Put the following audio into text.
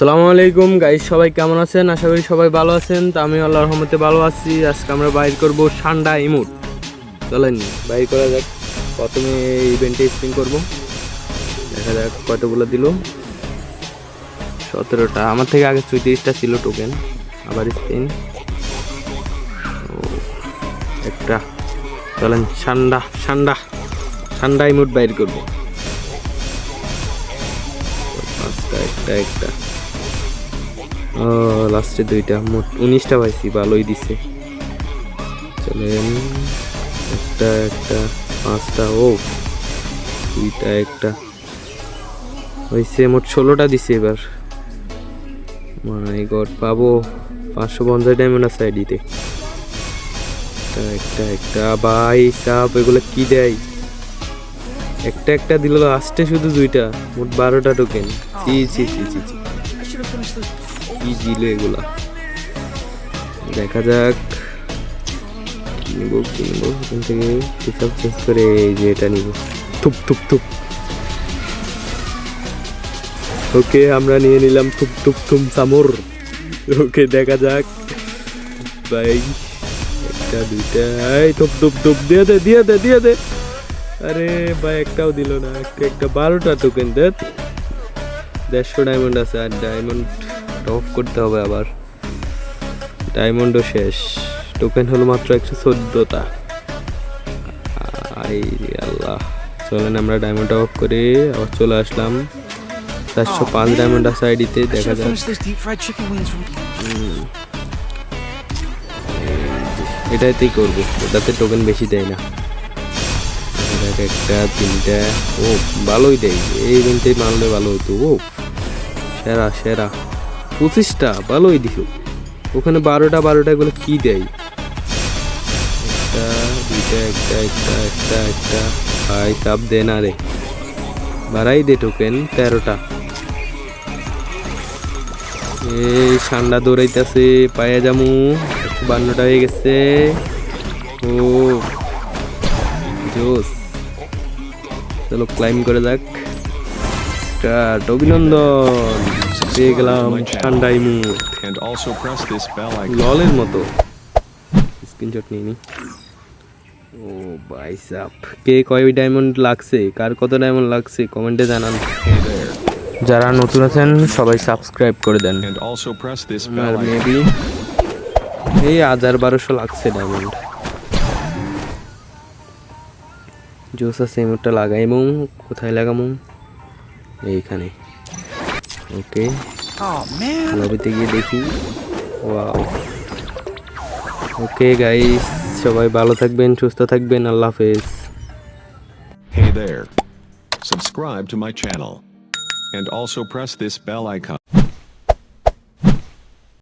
আসসালামু আলাইকুম গাইস, সবাই কেমন আছেন? আশা করি সবাই ভালো আছেন। তো আমি আল্লাহর রহমতে ভালো আছি। আজকে আমরা বাইর করব ঠান্ডা ইমোট। চলেন বাইর করা যাক। প্রথমে ইভেন্টে স্পিন করব, দেখা যাক কতগুলো দিল। 17টা। আমার থেকে আগে 34টা ছিল টোকেন। আবার স্পিন একটা। চলেন ঠান্ডা ঠান্ডা ঠান্ডা ইমোট বাইর করব। পাঁচটা, একটা একটা। ও লাস্টে দুইটা, মোট 19টা পাইছি, ভালোই দিছে। চলেন একটা একটা, পাঁচটা। ও দুইটা একটা হয়েছে, মোট 16টা দিছে। এবার মাই গড, পাবো 550 ডায়মন্ড আছে আইডিতে। একটা একটা ভাই সাপ, এগুলো কি দেয়? একটা একটা দিল লাস্টে, শুধু দুইটা, মোট 12টা টোকেন। জি জি জি জি জি, কি দিল এগুলা? দেখা যাক নিবো কিনবো এখান থেকে, হিসাব চেক করে। এই যে এটা নিব, থুপ থুপ থুপ। ওকে, আমরা নিয়ে নিলাম থুপ থুপ থুম সামর। ওকে, দেখা যাক ভাই। একটা দুইটা, এই থুপ থুপ থুপ, দিয়ে দে দিয়ে দে দিয়ে দে। আরে ভাই, একটাও দিল না। একটা একটা, 12টা টোকেন দে। 150 ডায়মন্ড আছে, আর ডায়মন্ড টপ করতে হবে আবার। ডায়মন্ডও শেষ, টোকেন হলো মাত্র 114টা। আই আল্লাহ। চলেন আমরা ডায়মন্ড অফ করে আবার চলে আসলাম। 405 ডায়মন্ড আছে আইডিতে, দেখা যাক। এটাতেই করবো, ওটাতে টোকেন বেশি দেয় না। একটা তিনটা, ও ভালোই দেয়। এই ইভেন্টে মারলে ভালো হতো। ও সেরা সেরা, 25টা, ভালোই দিল। ওখানে 12টা এগুলো কি দেয়? একটা দুইটা, একটা একটা একটা একটা। ভাই কাপ দে না রে, বাড়াই দে টোকেন। 13টা। এই ঠান্ডা দৌড়াইতেছে, পায়ে যামু। 52টা হয়ে গেছে। ও জোস, চলো ক্লাইম করে যাক। অভিনন্দন, পেয়ে গেলাম ঠান্ডা ইমোট। ললের মতো। স্ক্রিনশট নিয়ে নি। ও ভাই সাপ, কে কয় ডায়মন্ড লাগছে, কার কত ডায়মন্ড লাগছে কমেন্টে জানান। যারা নতুন আছেন সবাই সাবস্ক্রাইব করে দেন। আর মেবি এই 1000-1200 লাগছে ডায়মন্ড। জোস আছে, ইমোটটা লাগাইমু। কোথায় লাগামু? এইখানে। ওকে, লবিতে গিয়ে দেখি। ওয়াও। ওকে গাইস, সবাই ভালো থাকবেন, সুস্থ থাকবেন। আল্লাহ হাফেজ। Hey there. Subscribe to my channel. And also press this bell icon.